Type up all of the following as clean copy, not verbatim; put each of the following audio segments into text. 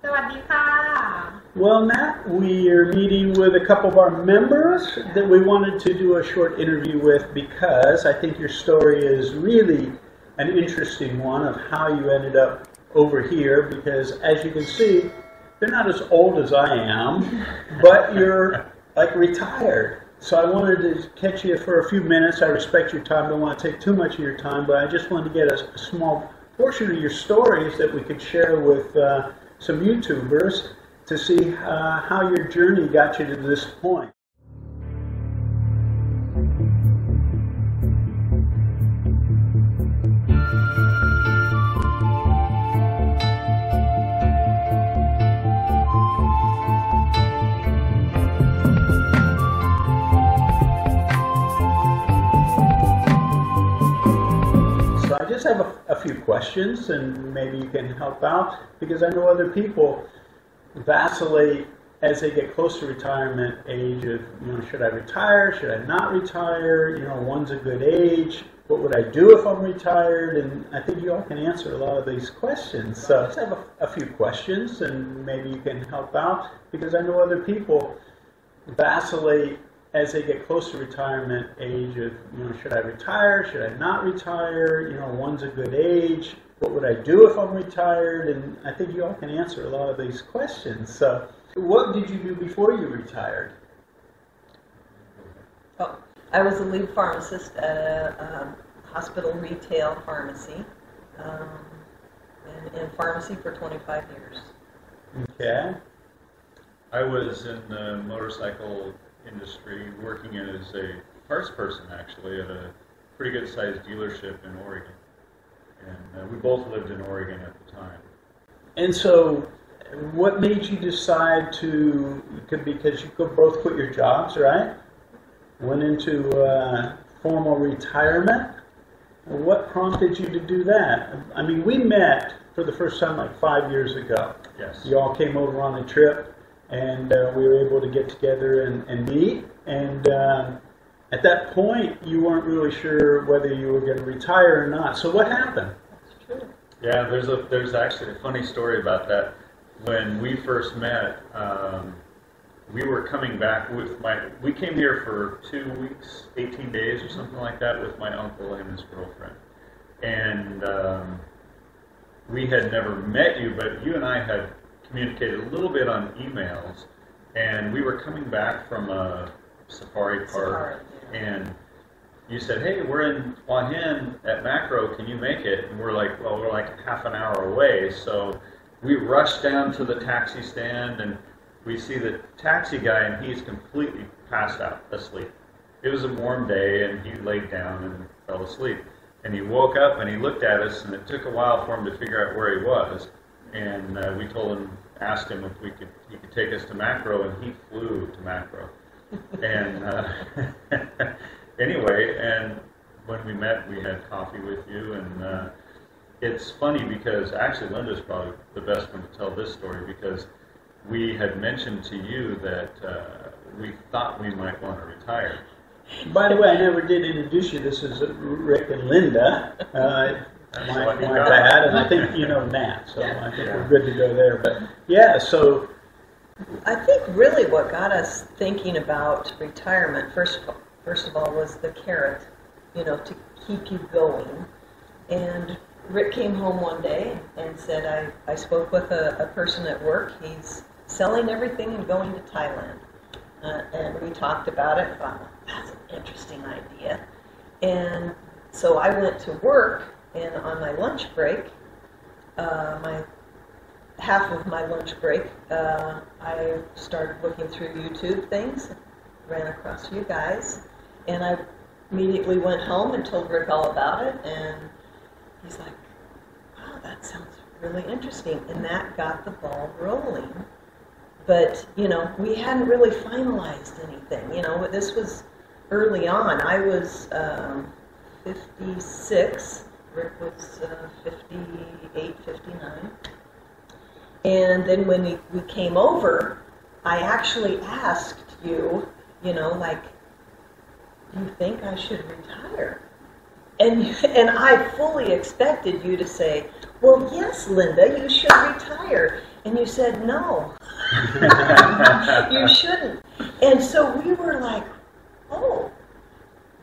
สวัสดีค่ะ Well, Matt, we are meeting with a couple of our members that we wanted to do a short interview with because I think your story is really an interesting one of how you ended up over here because, as you can see, they're not as old as I am, but you're like retired. So I wanted to catch you for a few minutes. I respect your time, don't want to take too much of your time, but I just wanted to get a small portion of your stories that we could share with some YouTubers to see how your journey got you to this point. So I just have a few questions, and maybe you can help out, because I know other people vacillate as they get close to retirement age of, should I retire, should I not retire, when's a good age, what would I do if I'm retired, and I think you all can answer a lot of these questions. So I just have a few questions, and maybe you can help out, because I know other people vacillate as they get close to retirement age of, should I retire, should I not retire, when's a good age, what would I do if I'm retired, and I think you all can answer a lot of these questions. So what did you do before you retired? Oh, I was a lead pharmacist at a hospital retail pharmacy, in pharmacy for 25 years. Okay. I was in the motorcycle industry working as a parts person actually at a pretty good sized dealership in Oregon. And we both lived in Oregon at the time. And so what made you decide to, because you could both quit your jobs, right? Went into formal retirement. What prompted you to do that? I mean, we met for the first time like 5 years ago. Yes. You all came over on a trip, and we were able to get together and meet. And at that point, you weren't really sure whether you were going to retire or not. So what happened? That's true. Yeah, there's actually a funny story about that. When we first met, we were coming back we came here for 2 weeks, 18 days or something like that with my uncle and his girlfriend. And we had never met you, but you and I had communicated a little bit on emails, and we were coming back from a safari park, and you said, hey, we're in Hua Hin at Macro, can you make it? And we're like, well, we're like half an hour away, so we rushed down to the taxi stand, and we see the taxi guy, and he's completely passed out, asleep. It was a warm day, and he laid down and fell asleep. And he woke up, and he looked at us, and it took a while for him to figure out where he was. And we asked him if he could take us to Macro, and he flew to Macro. And anyway, and when we met, we had coffee with you, and it's funny because actually Linda's probably the best one to tell this story, because we had mentioned to you that we thought we might want to retire. By the way, I never did introduce you. This is Rick and Linda. My bad, and I think you know Nat, so I think we're good to go there. But yeah, so I think really what got us thinking about retirement, first of all, was the carrot, to keep you going. And Rick came home one day and said, I spoke with a person at work. He's selling everything and going to Thailand. And we talked about it. Thought, well, that's an interesting idea. And so I went to work, and on my lunch break, half of my lunch break, I started looking through YouTube things, ran across you guys, and I immediately went home and told Rick all about it, and he's like, wow, that sounds really interesting, and that got the ball rolling. But, we hadn't really finalized anything. This was early on. I was 56. Rick was 58, 59. And then when we came over, I actually asked you, do you think I should retire? And I fully expected you to say, well, yes, Linda, you should retire. And you said, no, you shouldn't. And so we were like, oh.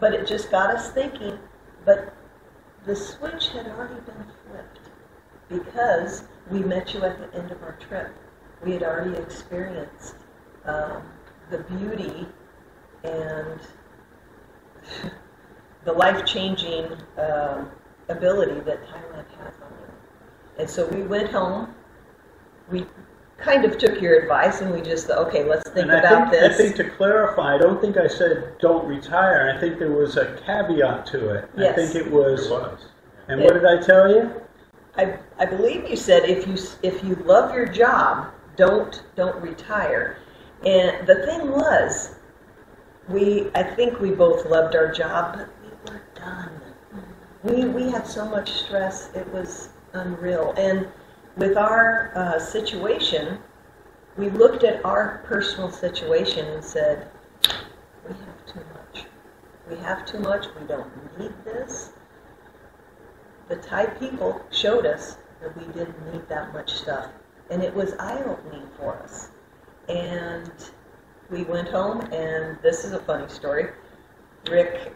But it just got us thinking, but the switch had already been flipped because we met you at the end of our trip. We had already experienced the beauty and the life-changing ability that Thailand has on you. And so we went home. We kind of took your advice, and we just thought, okay, let's think about this. I think to clarify, I don't think I said don't retire. I think there was a caveat to it. Yes. I think it was. It was. And what did I tell you? I believe you said if you love your job, don't retire. And the thing was, I think we both loved our job, but we were done. We had so much stress, it was unreal. And with our situation, we looked at our personal situation and said, we have too much. We have too much, we don't need this. The Thai people showed us that we didn't need that much stuff. And it was eye-opening for us. And we went home, and this is a funny story. Rick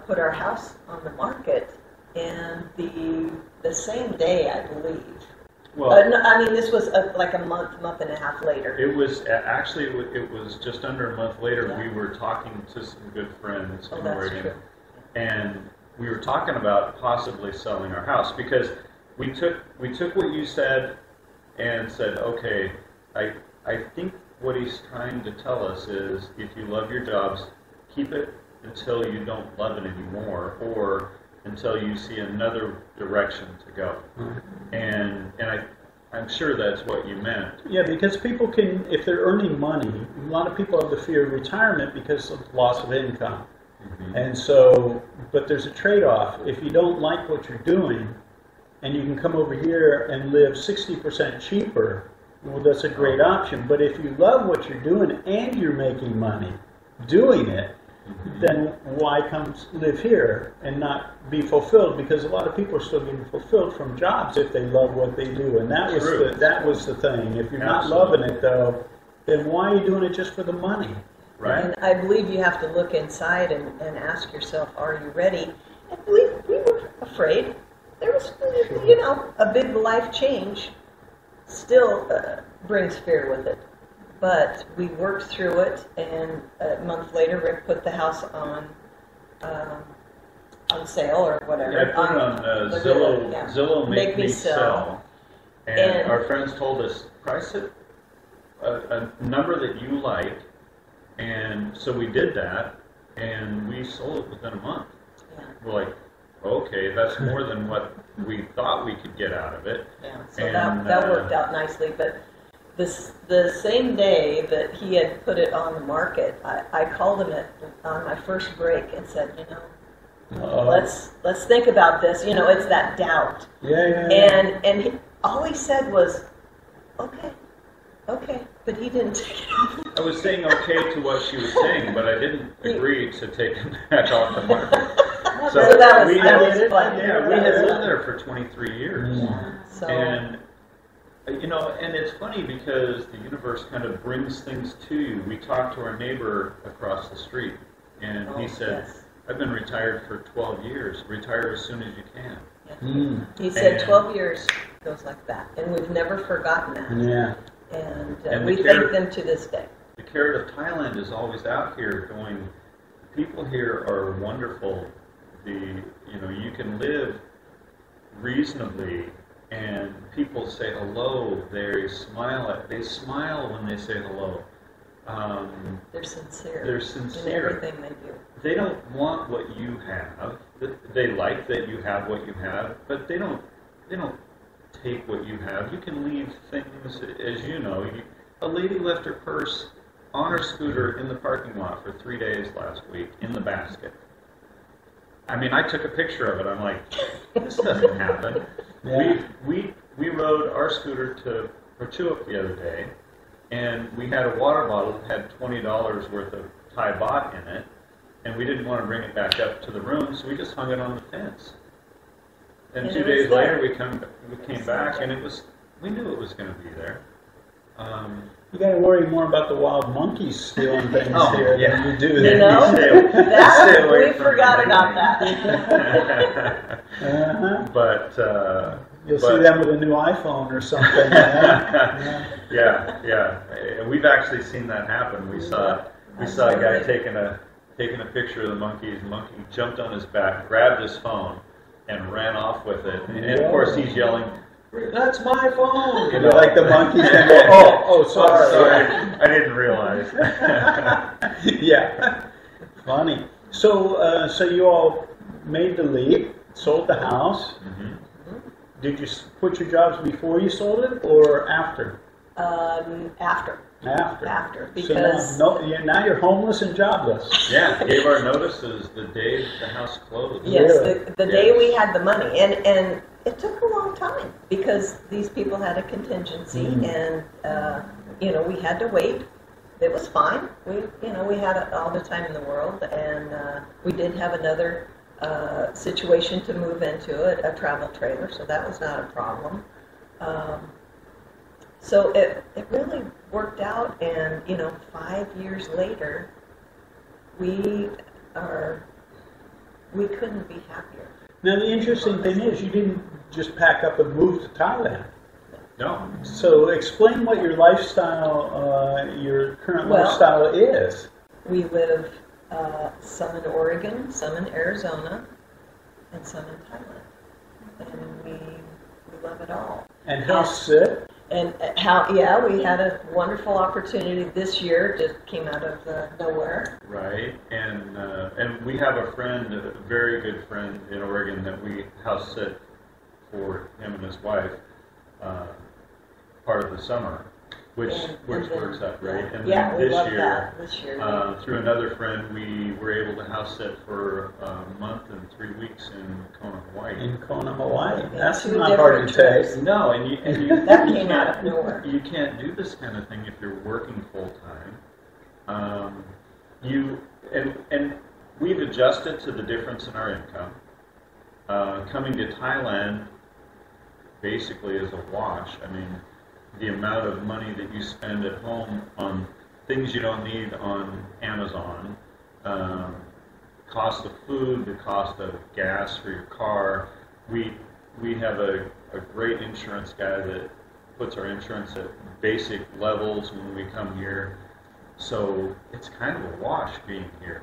put our house on the market, and the same day, I believe. Well, No, I mean, this was like a month and a half later. it was actually it was just under a month later. Yeah. We were talking to some good friends Oh, in that's Oregon, true. and we were talking about possibly selling our house because we took what you said and said, okay, I think what he's trying to tell us is if you love your jobs, keep it until you don't love it anymore, or until you see another direction to go. And I'm sure that's what you meant. Yeah, because people can, if they're earning money, a lot of people have the fear of retirement because of loss of income. Mm-hmm. And so, but there's a trade-off. If you don't like what you're doing, and you can come over here and live 60% cheaper, well, that's a great option. But if you love what you're doing and you're making money doing it, then why come live here and not be fulfilled? Because a lot of people are still getting fulfilled from jobs if they love what they do, and that was the thing. If you're not loving it, though, then why are you doing it just for the money? Right. And I believe you have to look inside and ask yourself, are you ready? I believe we were afraid. There was, a big life change still brings fear with it. But we worked through it, and a month later, Rick put the house on sale or whatever. Yeah, I put it on Zillow. Yeah. Zillow Make Me Sell. And our friends told us, price it a number that you like, and so we did that, and we sold it within a month. Yeah. We're like, okay, that's more than what we thought we could get out of it. Yeah. So And, that worked out nicely, but the same day that he had put it on the market, I called him on my first break and said, let's think about this. It's that doubt. Yeah. And all he said was, okay, but he didn't take it. I was saying okay to what she was saying, but I didn't agree to take it back off the market. So that was fun. Yeah, we had lived there for 23 years. So, And and it's funny because the universe kind of brings things to you. We talked to our neighbor across the street, and he said, yes. I've been retired for 12 years. Retire as soon as you can. He said And- 12 years goes like that, and we've never forgotten that. Yeah. And the we carrot- thank them to this day. The carrot of Thailand is always out here going, people here are wonderful. You can live reasonably, and people say hello. They smile when they say hello. They're sincere. They're in sincere. everything they do. They don't want what you have. They like that you have what you have, but they don't take what you have. You can leave things, as you know. A lady left her purse on her scooter in the parking lot for 3 days last week in the basket. I mean, I took a picture of it. I'm like, this doesn't happen. Yeah. We rode our scooter to Prachuap the other day, and we had a water bottle that had $20 worth of Thai baht in it, and we didn't want to bring it back up to the room, so we just hung it on the fence. And And 2 it was days there. later, we came back, and we knew it was going to be there. You got to worry more about the wild monkeys stealing things Oh, here yeah. than you do You there. know, Stay that, away we from forgot them. about that. Uh-huh. But You'll but- see them with a new iPhone or something. Yeah. yeah. And we've actually seen that happen. We saw a guy taking a picture of the monkeys. The monkey jumped on his back, grabbed his phone, and ran off with it. And of course he's yelling, "That's my phone!" You're like the monkeys can go, oh, sorry. I didn't realize. Yeah, funny. So, so you all made the leap, sold the house. Mhm. Did you put your jobs before you sold it or after? After, After. because So now you're homeless and jobless. Yeah, gave our notices the day the house closed. yes, Really? the day Yes. we had the money, and it took a long time because these people had a contingency, and we had to wait. It was fine. We had all the time in the world, and we did have another situation to move into a travel trailer, so that was not a problem. So it really worked out, and 5 years later, we couldn't be happier. Now the interesting thing is you didn't just pack up and move to Thailand. No. So explain what your lifestyle, your current Well- lifestyle is. We live some in Oregon, some in Arizona, and some in Thailand, and we love it all. And how sit? And we had a wonderful opportunity this year. Just came out of nowhere. Right, and we have a friend, a very good friend in Oregon that we house sit for him and his wife part of the summer, which And then- works out great. And Yeah, then we this love year, that this year. through another friend, we were able to house sit for a month and 3 weeks in Kona, Hawaii. In Kona, Hawaii. Yeah, That's 2 not hard to different trips. take. No, and you That you came out of can't- nowhere. You can't do this kind of thing if you're working full time. And we've adjusted to the difference in our income. Coming to Thailand basically is a wash. I mean, the amount of money that you spend at home on things you don't need on Amazon, cost of food, the cost of gas for your car. We have a great insurance guy that puts our insurance at basic levels when we come here. So it's kind of a wash being here.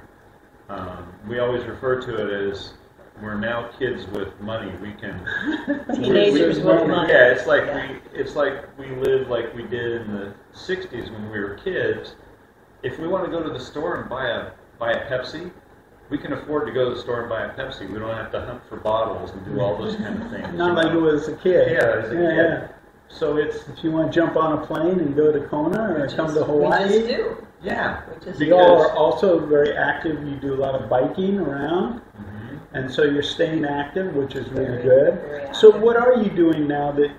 We always refer to it as we're now kids with money. We can Teenagers with money. Yeah, it's like Yeah. we live like we did in the '60s when we were kids. If we want to go to the store and buy a Pepsi, we can afford to go to the store and buy a Pepsi. We don't have to hunt for bottles and do all those kind of things. Not like it was as a kid. Yeah, as a kid. Yeah. So it's if you want to jump on a plane and go to Kona or come to Hawaii. We just do. Yeah. We just You all Because- are also very active. You do a lot of biking around. Mhm. And so you're staying active, which is really Very, good. very So active. what are you doing now that,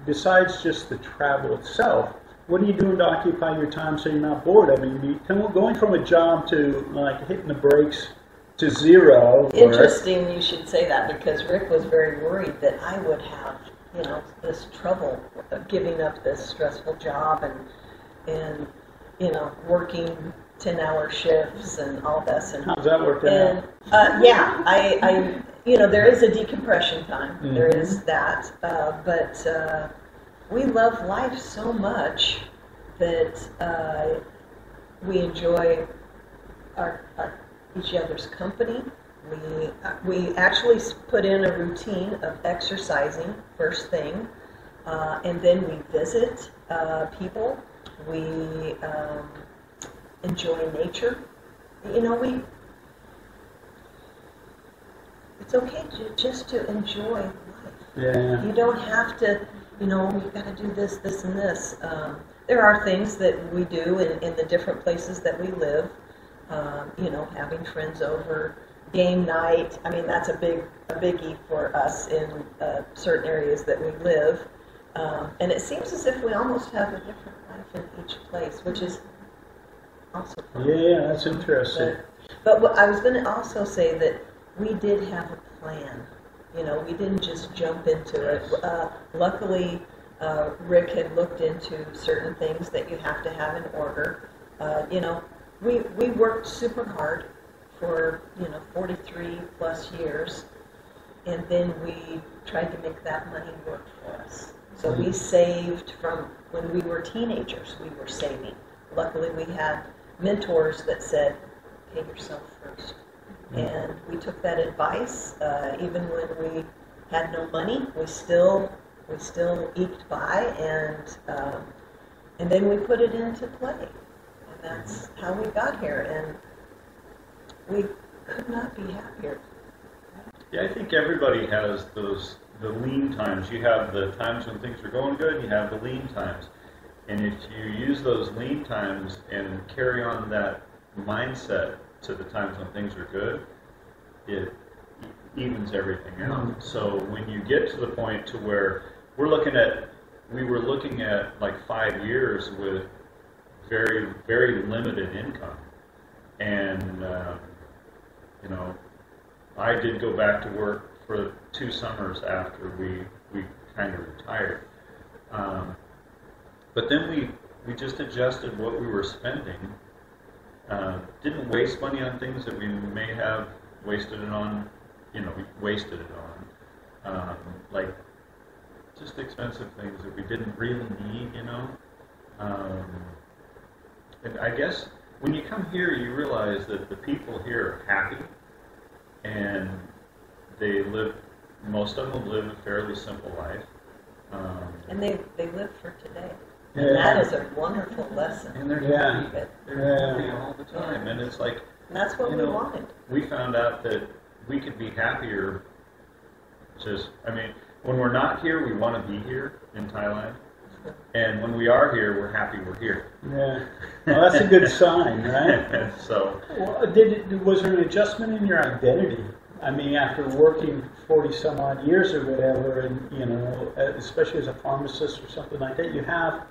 besides just the travel itself, what are you doing to occupy your time so you're not bored? I mean, going from a job to like hitting the brakes to zero. Interesting you should say that, because Rick was very worried that I would have, this trouble of giving up this stressful job and working 10-hour shifts and all this. And How's that working out? I there is a decompression time. Mhm. There is that, but we love life so much that we enjoy each other's company. We actually put in a routine of exercising first thing, and then we visit people. We enjoy nature. It's okay just to enjoy life. Yeah. You don't have to, we've got to do this, this, and this. There are things that we do in the different places that we live. Having friends over, game night. I mean, that's a biggie for us in certain areas that we live. And it seems as if we almost have a different life in each place, which is also fun. Yeah, that's interesting. But what I was going to also say that we did have a plan. We didn't just jump into it. Luckily, Rick had looked into certain things that you have to have in order. We worked super hard for 43 plus years, and then we tried to make that money work for us. So we saved from when we were teenagers. We were saving. Luckily, we had mentors that said, "Pay yourself first." And we took that advice. Even when we had no money, we still eked by, and then we put it into play, and that's how we got here. And we could not be happier. Yeah, I think everybody has the lean times. You have the times when things are going good, and you have the lean times. And if you use those lean times and carry on that mindset to the times when things are good, it evens everything out. So when you get to the point to where we were looking at like 5 years with very, very limited income. And, I did go back to work for 2 summers after we kind of retired. But then we just adjusted what we were spending. Didn't waste money on things that we may have wasted it on, like just expensive things that we didn't really need, And I guess when you come here, you realize that the people here are happy, and most of them live a fairly simple life. And they live for today. Yeah. And that is a wonderful lesson. And they're Yeah. happy. They're happy all the time. And it's like, And that's what we wanted. we found out that we could be happier when we're not here, we want to be here in Thailand. And when we are here, we're happy we're here. Yeah. Well, that's a good sign, right? So, Well, was there an adjustment in your identity? I mean, after working 40 some odd years or whatever, and especially as a pharmacist or something like that,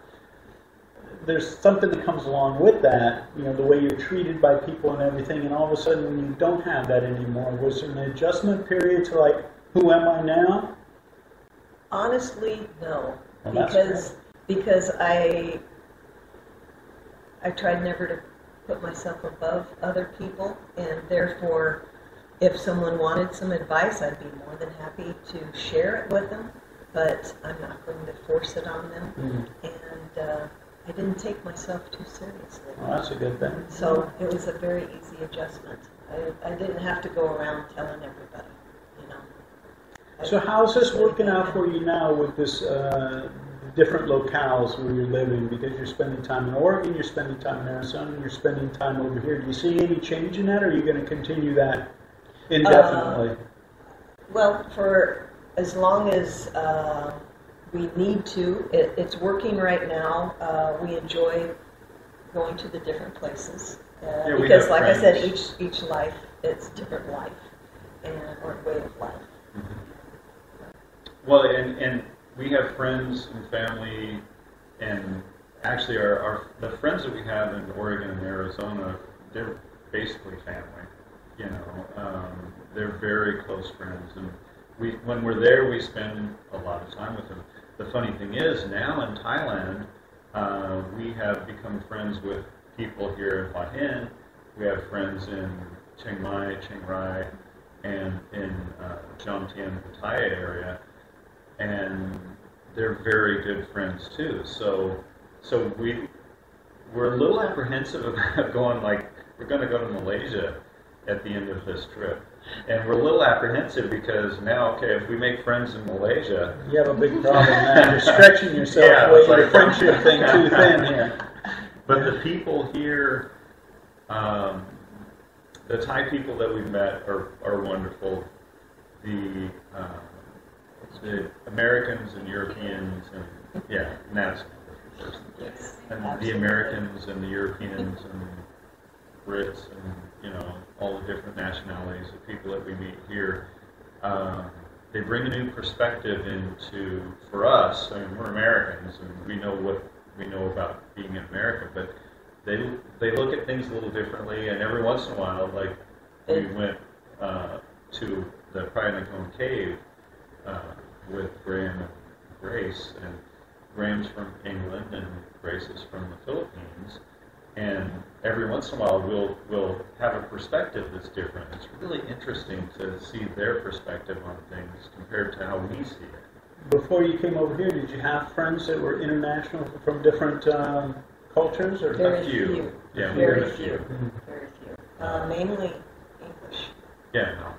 there's something that comes along with that, the way you're treated by people and everything, and all of a sudden when you don't have that anymore, was there an adjustment period to like, who am I now? Honestly, no. Well, Because I tried never to put myself above other people, and therefore, if someone wanted some advice, I'd be more than happy to share it with them, but I'm not going to force it on them. Mm-hmm. And I didn't take myself too seriously. Well, that's a good thing. So it was a very easy adjustment. I didn't have to go around telling everybody, So how's this working out for you now with this different locales where you're living? Because you're spending time in Oregon, you're spending time in Arizona, and you're spending time over here. Do you see any change in that, or are you going to continue that indefinitely? Well, for as long as we need to, it's working right now. We enjoy going to the different places because, like I said, each life, it's different life or way of life. mm-hmm. Well, and we have friends and family, and actually the friends that we have in Oregon and Arizona, they're basically family. They're very close friends, and when we're there, we spend a lot of time with them. The funny thing is, now in Thailand, we have become friends with people here in Hua Hin. We have friends in Chiang Mai, Chiang Rai, and in Jomtien, Pattaya area, and they're very good friends too. So we're a little apprehensive about going, like, we're going to go to Malaysia at the end of this trip. And we're a little apprehensive because now, okay, if we make friends in Malaysia... You have a big problem now. You're stretching yourself away from the friendship thing too thin here. But the people here, the Thai people that we've met are wonderful. The Americans and Europeans, and that's Yes, and absolutely. the Americans and the Europeans and Brits and all the different nationalities of people that we meet here, they bring a new perspective for us. I mean, we're Americans and we know what we know about being in America, but they look at things a little differently. And every once in a while, like we went to the Praia Nacon cave with Graham and Grace, Graham's from England and Grace is from the Philippines, and every once in a while we'll have a perspective that's different. It's really interesting to see their perspective on things compared to how we see it. Before you came over here, did you have friends that were international from different cultures? Or Very few. few. Yeah, Very we had a few. few. Very few. Mainly English. Yeah, no.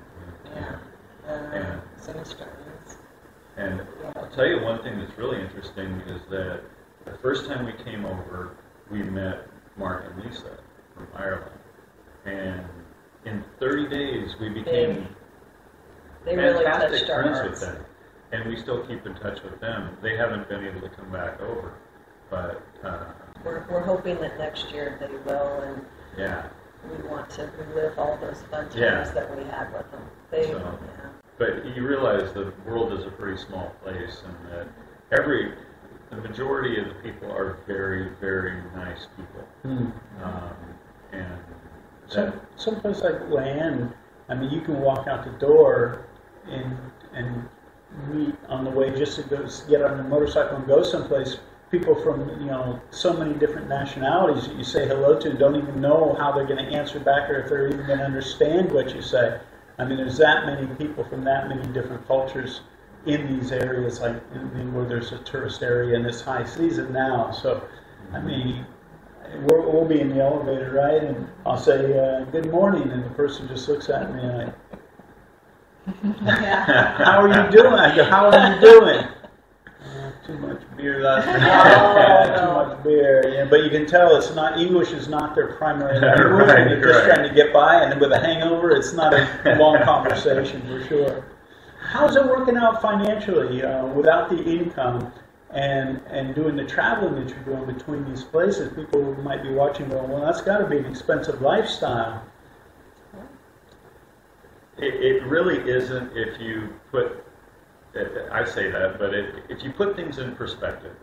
Yeah. Yeah. Some Australians. And I'll tell you one thing that's really interesting is that the first time we came over, we met Mark and Lisa from Ireland. And in 30 days, we became They really fantastic touched our friends hearts. with them. And we still keep in touch with them. They haven't been able to come back over. But, We're hoping that next year they will, and yeah. we want to relive all those fun times Yeah. that we had with them. They, So- yeah. But you realize the world is a pretty small place, and that the majority of the people are very, very nice people. Hmm. And Some someplace like Land, I mean, you can walk out the door and meet on the way just to go get on a motorcycle and go someplace. People from so many different nationalities that you say hello to don't even know how they're going to answer back or if they're even going to understand what you say. I mean, there's that many people from that many different cultures in these areas, like where there's a tourist area in this high season now. So, I mean, we'll be in the elevator, right? And I'll say, good morning, and the person just looks at me and how are you doing? I go, how are you doing? Too much beer last night. Too much beer. Yeah, but you can tell it's not English is not their primary language. Right, They're just right. trying to get by, and with a hangover, it's not a long conversation for sure. How's it working out financially without the income and doing the traveling that you're doing between these places? People might be watching, going, "Well, that's got to be an expensive lifestyle." it really isn't if you put. I say that, but if you put things in perspective,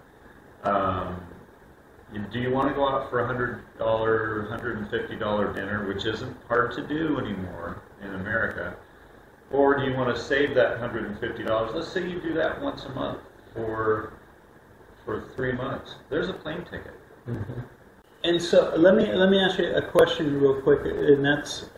do you want to go out for $100, $150 dinner, which isn't hard to do anymore in America, or do you want to save that $150? Let's say you do that once a month for 3 months. There's a plane ticket. Mm-hmm. And so let me ask you a question real quick, and that's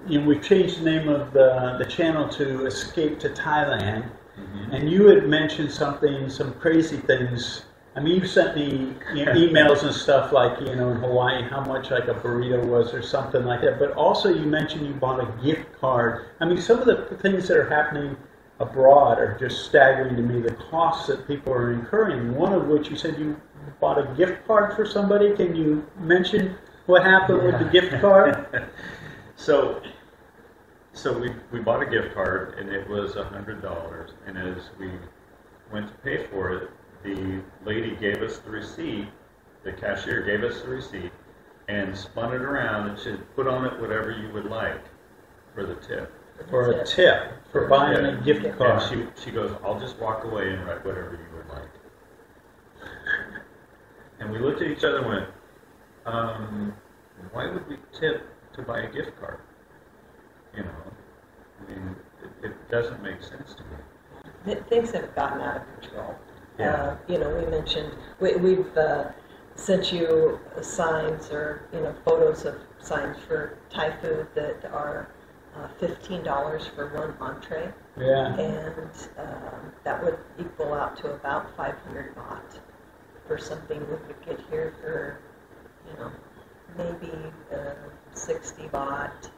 we've changed the name of the channel to Escape to Thailand. Mm-hmm. And you had mentioned some crazy things. I mean, you sent me emails and stuff like, in Hawaii, how much like a burrito was or something like that. But also you mentioned you bought a gift card. I mean, some of the things that are happening abroad are just staggering to me, the costs that people are incurring. One of which you said you bought a gift card for somebody. Can you mention what happened with the gift card? So we bought a gift card, and it was $100. And as we went to pay for it, the lady gave us the receipt. The cashier gave us the receipt and spun it around and said, "Put on it whatever you would like for the tip." For a tip, for buying a gift card. And she goes, "I'll just walk away and write whatever you would like." And we looked at each other and went, why would we tip to buy a gift card? I mean, it doesn't make sense to me. Things have gotten out of control. Yeah. We mentioned we've sent you signs or photos of signs for Thai food that are $15 for one entree, Yeah. and that would equal out to about 500 baht for something we could get here for maybe 60 baht.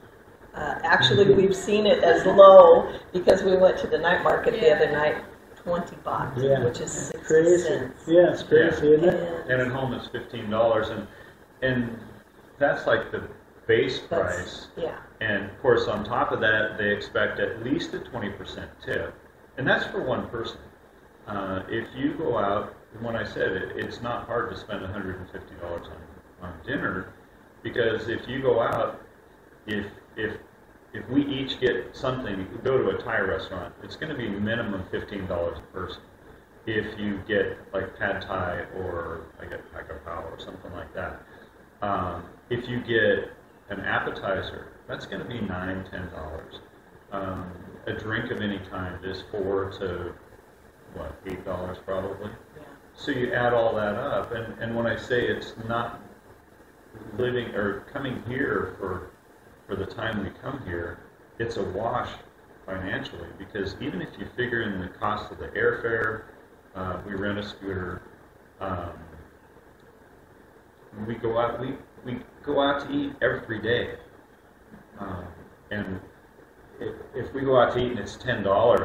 Actually, we've seen it as low because we went to the night market the other night, 20 baht, Yeah. which is 60 Crazy. cents. Yeah, it's crazy, isn't it? And at home it's $15, and that's like the base price. Yeah. And of course, on top of that, they expect at least a 20% tip, and that's for one person. If you go out, when I said it's not hard to spend $150 on dinner, because if you go out, if we each get something, you go to a Thai restaurant, it's going to be minimum $15 a person. If you get like pad Thai or like a Pao or something like that. If you get an appetizer, that's going to be $9, $10. A drink of any kind is $4 to $8 probably. so you add all that up, and when I say it's not living or coming here for the time we come here, it's a wash financially, because even if you figure in the cost of the airfare, we rent a scooter, we go out to eat every day, and if we go out to eat and it's $10,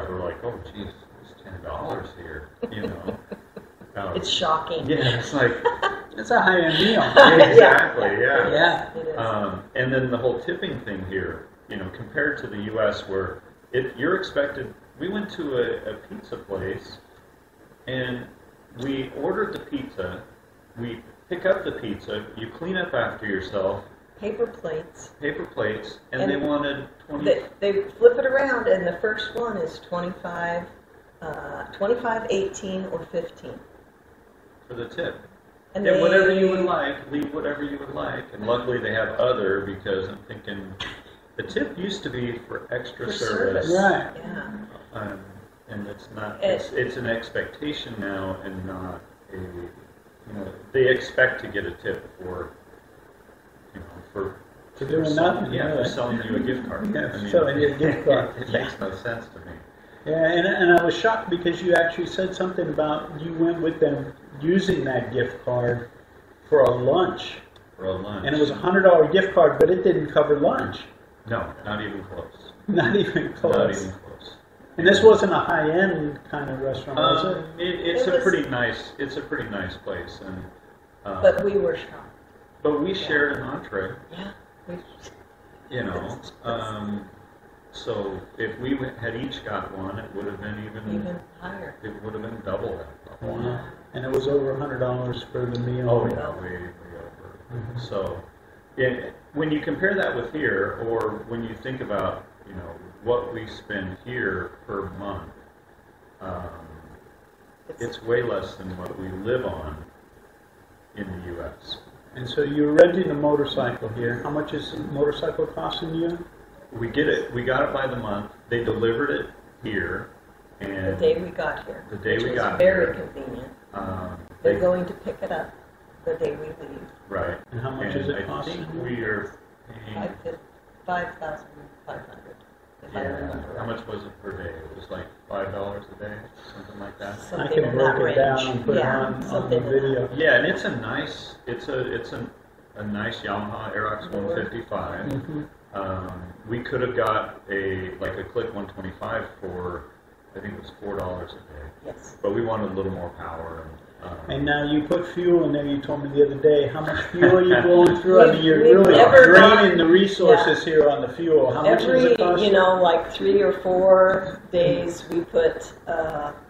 we're like, oh geez, it's $10 here, you know. It's shocking. Yeah, it's like It's a high-end meal. exactly, yeah. Yeah. It is. And then the whole tipping thing here, you know, compared to the U.S. where you're expected. We went to a pizza place, and we ordered the pizza. We pick up the pizza. You clean up after yourself. Paper plates. And And they wanted 20. They flip it around, and the first one is 25, 18, or 15. For the tip. And And whatever you would like, leave whatever you would like. And luckily they have other, because I'm thinking the tip used to be for extra For service. service. Right. Yeah. And it's not, It- it's an expectation now and not a, you know, they expect to get a tip for, you know, for doing for nothing, yeah, really. for selling you a gift card. Yeah, selling you a gift card. It makes no sense to me. Yeah, and I was shocked because you actually said something about you went with them using that gift card for a lunch. For a lunch. And it was a $100 gift card, but it didn't cover lunch. No, not even close. Not even close. Not even close. And this wasn't a high-end kind of restaurant, was it? It's It a was- pretty nice. It's a pretty nice place, and But we were shocked. but we shared an entree. Yeah. We, You know, so if we had each got one, it would have been even higher. It would have been double that. Wow. And it was over $100 for the meal. Oh yeah, way over. Mhm. So, yeah, when you compare that with here, or when you think about, you know, what we spend here per month, it's way less than what we live on in the U.S. And so you're renting a motorcycle here. How much is a motorcycle costing you? We get it. We got it by the month. They delivered it here, The and day we got here. The day which we was got very here. convenient. they, They're going to pick it up the day we leave. right. And how much And is it I costing think you? we are paying. 5,500, if I Yeah. remember How right. much was it per day? It was like $5 a day, something like that. I Something can in break that it down range. and put Yeah, it on the something in that. video. Yeah, and it's a nice, it's a nice Yamaha Aerox 155. Mhm. We could have got a Click 125 for, I think it was $4 a day, Yes. but we wanted a little more power. And now you put fuel in there. You told me the other day how much fuel are you going through. I mean, you're We've really never draining gone- the resources here on the fuel. How much does Every, it cost? you know, like 3 or 4 days, we put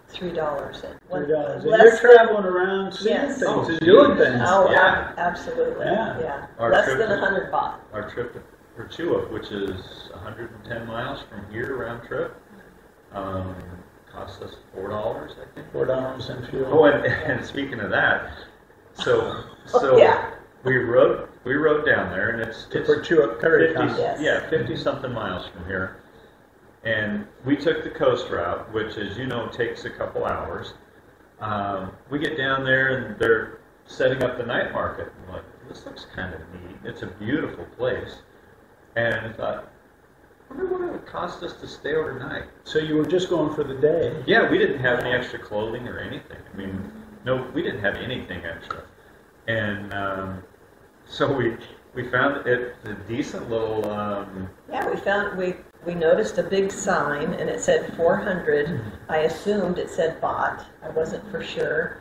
$3 in. $3. And Less you're than- traveling around seeing Yes. things Oh, and doing geez. things. Oh, Yeah. absolutely. Yeah. Yeah. Our Less trip than to- 100 baht. Our trip to Chua, which is 110 miles from here round trip, cost us $4, I think. $4 in fuel. Oh, and speaking of that, so Yeah. we rode down there, and it's For Chua Curry 50, Con. Yes. yeah, 50 something miles from here, and we took the coast route, which, as you know, takes a couple hours. We get down there, and they're setting up the night market. I'm like, this looks kind of neat. It's a beautiful place, and I thought, I wonder what it would cost us to stay overnight. So you were just going for the day. Yeah, we didn't have any extra clothing or anything. I mean, no, we didn't have anything extra. And so we found it a decent little. Yeah, we noticed a big sign and it said 400. I assumed it said baht. I wasn't for sure.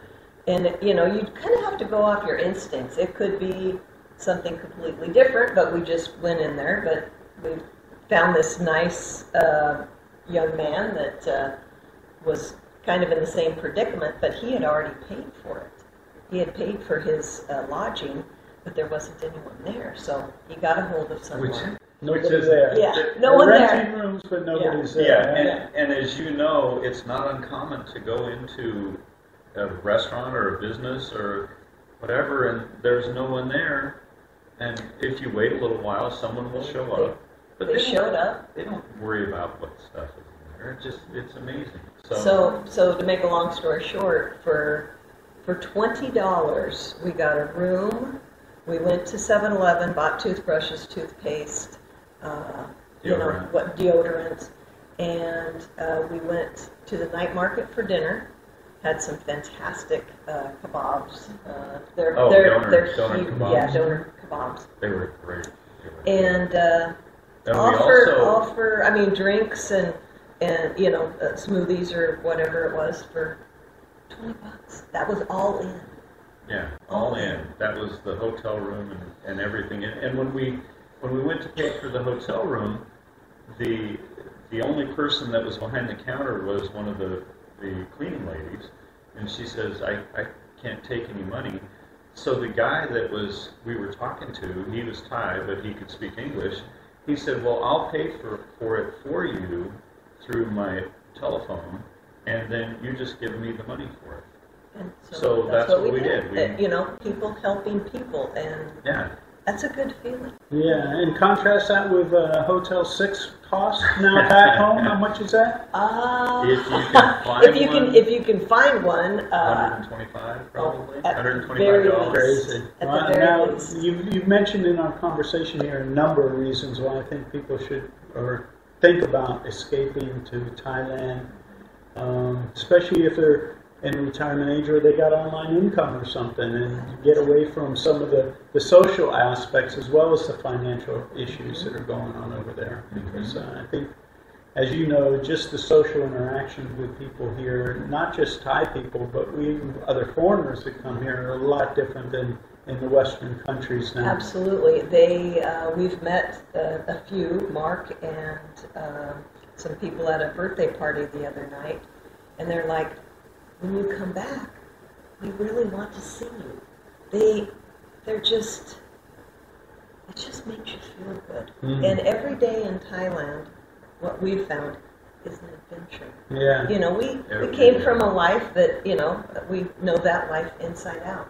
And you know, you kind of have to go off your instincts. It could be something completely different, but we just went in there. But we found this nice young man that was kind of in the same predicament, but he had already paid for it. He had paid for his lodging, but there wasn't anyone there, so he got a hold of someone. Nobody's is- there. Yeah, no They're one renting there. rooms, but nobody's Yeah, there. and as you know, it's not uncommon to go into a restaurant or a business or whatever, and there's no one there. And if you wait a little while, someone will show up. But They don't- showed up. They don't worry about what stuff is in there. It's amazing. So to make a long story short, for For $20, we got a room. We went to 7-Eleven, bought toothbrushes, toothpaste, deodorant, and we went to the night market for dinner. Had some fantastic kebabs. They're donor huge. kebabs. Yeah, donor kebabs. They were great. And And we offer. I mean, drinks and smoothies or whatever it was for $20. That was all in. Yeah, all in. That was the hotel room and everything. And when we went to pay for the hotel room, the only person that was behind the counter was one of the cleaning ladies, and she says, I can't take any money. So the guy that we were talking to, he was Thai, but he could speak English. He said, well, I'll pay for it for you through my telephone, and then you just give me the money for it. And So that's what we did. People helping people, and Yeah. that's a good feeling. Yeah, and contrast that with Hotel 6 cost now back home. How much is that? If you can find if you can find one, 125 probably, at the very $125. Crazy. At Well, the very now, least. you've mentioned in our conversation here a number of reasons why I think people should or think about escaping to Thailand, especially if they're in retirement age or they got online income or something, and get away from some of the social aspects as well as the financial issues that are going on over there. Because I think, as you know, just the social interactions with people here, not just Thai people, but we other foreigners that come here are a lot different than in the Western countries now. Absolutely. We've met a few, Mark and some people at a birthday party the other night, and they're like, when you come back, we really want to see you. It just makes you feel good. Mm. And every day in Thailand, what we've found is an adventure. Yeah. We came from a life that, we know that life inside out.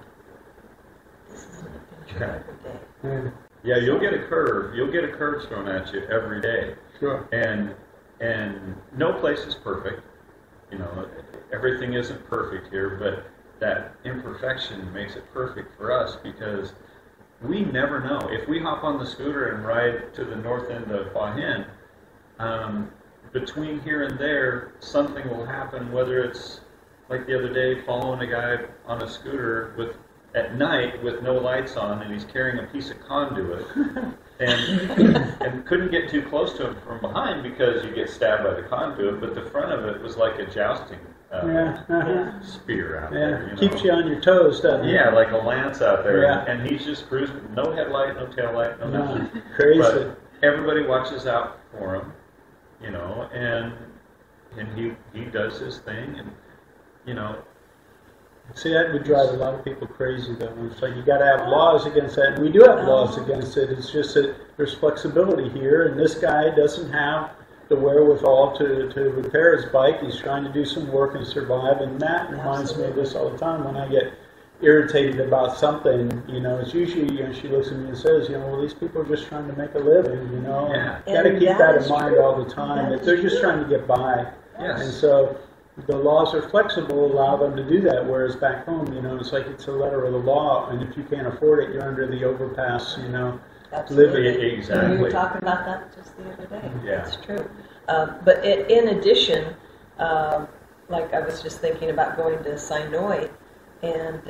This is an adventure every day. Yeah. Yeah, you'll get a curve thrown at you every day. Sure. And no place is perfect. Everything isn't perfect here, but that imperfection makes it perfect for us because we never know. If we hop on the scooter and ride to the north end of Hua Hin, between here and there, something will happen, whether it's like the other day following a guy on a scooter at night with no lights on, and he's carrying a piece of conduit, and couldn't get too close to him from behind because you get stabbed by the conduit, but the front of it was like a jousting spear out there. Keeps you on your toes, doesn't it? Yeah, like a lance out there, Yeah. and he's just cruising, no headlight, no tail light, no nothing. Crazy. But everybody watches out for him, and he does his thing, and See, that would drive a lot of people crazy, though. It's like you got to have laws against that. And we do have laws against it. It's just that there's flexibility here, and this guy doesn't have the wherewithal to repair his bike. He's trying to do some work and survive, and that reminds me of this all the time. When I get irritated about something, it's usually, she looks at me and says, well, these people are just trying to make a living, Yeah. Got to keep that in mind true. all the time. If they're just trying to get by. Yes. And so the laws are flexible, allow them to do that, whereas back home, it's like it's a letter of the law, and if you can't afford it, you're under the overpass, Absolutely. living. Exactly. We were talking about that just the other day. Yeah. That's true. But in addition, like I was just thinking about going to Sinoi, and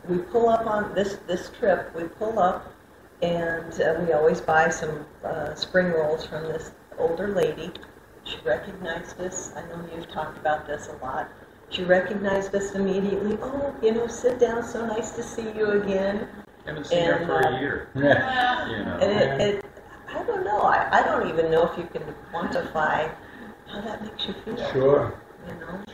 we pull up on this trip, we pull up, and we always buy some spring rolls from this older lady. She recognized us. I know you've talked about this a lot. She recognized us immediately. Oh, sit down. So nice to see you again. Haven't seen her for a year. Yeah. And I don't know. I don't even know if you can quantify how that makes you feel. Sure.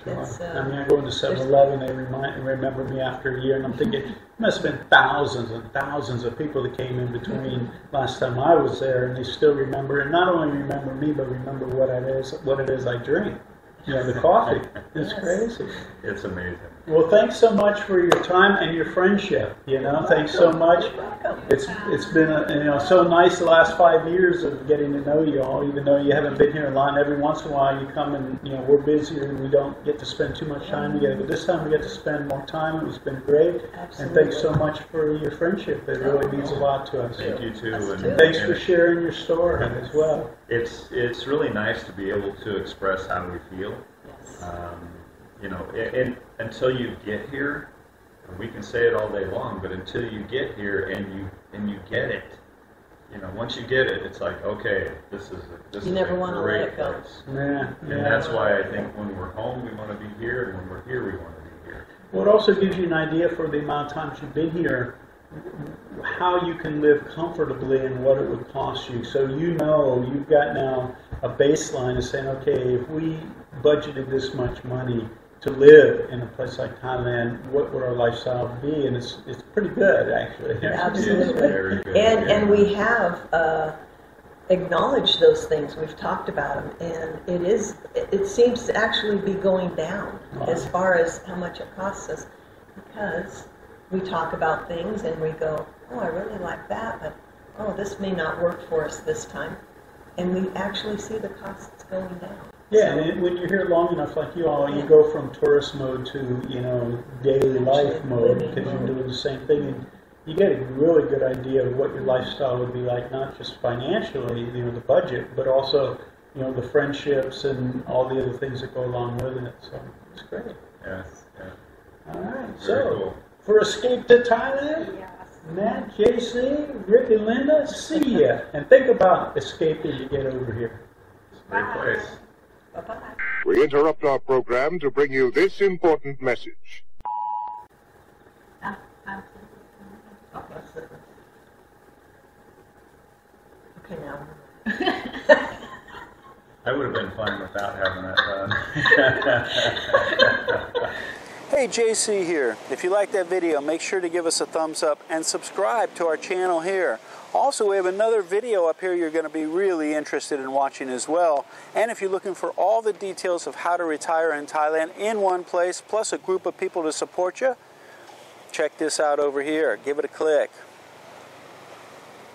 Sure. It's, I go into 7-Eleven, they remember me after a year, and I'm thinking, it must have been thousands and thousands of people that came in between last time I was there, and they still remember, and not only remember me, but remember what it is I drink. The coffee. It's crazy. It's amazing. Well, thanks so much for your time and your friendship. Thanks so much. You're welcome. It's been so nice the last 5 years of getting to know you all. Even though you haven't been here a lot, and every once in a while you come and we're busy and we don't get to spend too much time together. But this time we get to spend more time. It's been great. Absolutely. And thanks so much for your friendship. It really means a lot to us. Thank you too. Us And, too. Thanks and for sharing your story as well. It's really nice to be able to express how we feel. Yes. And until you get here, we can say it all day long, but until you get here and you get it, once you get it, it's like, okay, this is You never a wanna let great it go. place. Yeah. And that's why I think when we're home, we want to be here, and when we're here, we want to be here. Well, it also gives you an idea for the amount of times you've been here, how you can live comfortably and what it would cost you. So you've got now a baseline of saying, okay, if we budgeted this much money to live in a place like Thailand, what would our lifestyle be? And it's pretty good, actually. Absolutely. It's very good. And we have acknowledged those things. We've talked about them, and it seems to actually be going down as far as how much it costs us, because we talk about things and we go, oh, I really like that, but oh, this may not work for us this time, and we actually see the costs going down. Yeah, and when you're here long enough, like you all, you go from tourist mode to daily life mode because you're doing the same thing, and you get a really good idea of what your lifestyle would be like, not just financially, the budget, but also the friendships and all the other things that go along with it. So it's great. Yeah. All right, Very cool. for Escape to Thailand, Matt, JC, Rick, and Linda, see ya, and think about escaping to get over here. It's a great place. Bye-bye. We interrupt our program to bring you this important message. Okay, now. I would have been fine without having that done. Hey, JC here. If you like that video, make sure to give us a thumbs up and subscribe to our channel here. Also, we have another video up here you're going to be really interested in watching as well. And if you're looking for all the details of how to retire in Thailand in one place, plus a group of people to support you, check this out over here. Give it a click.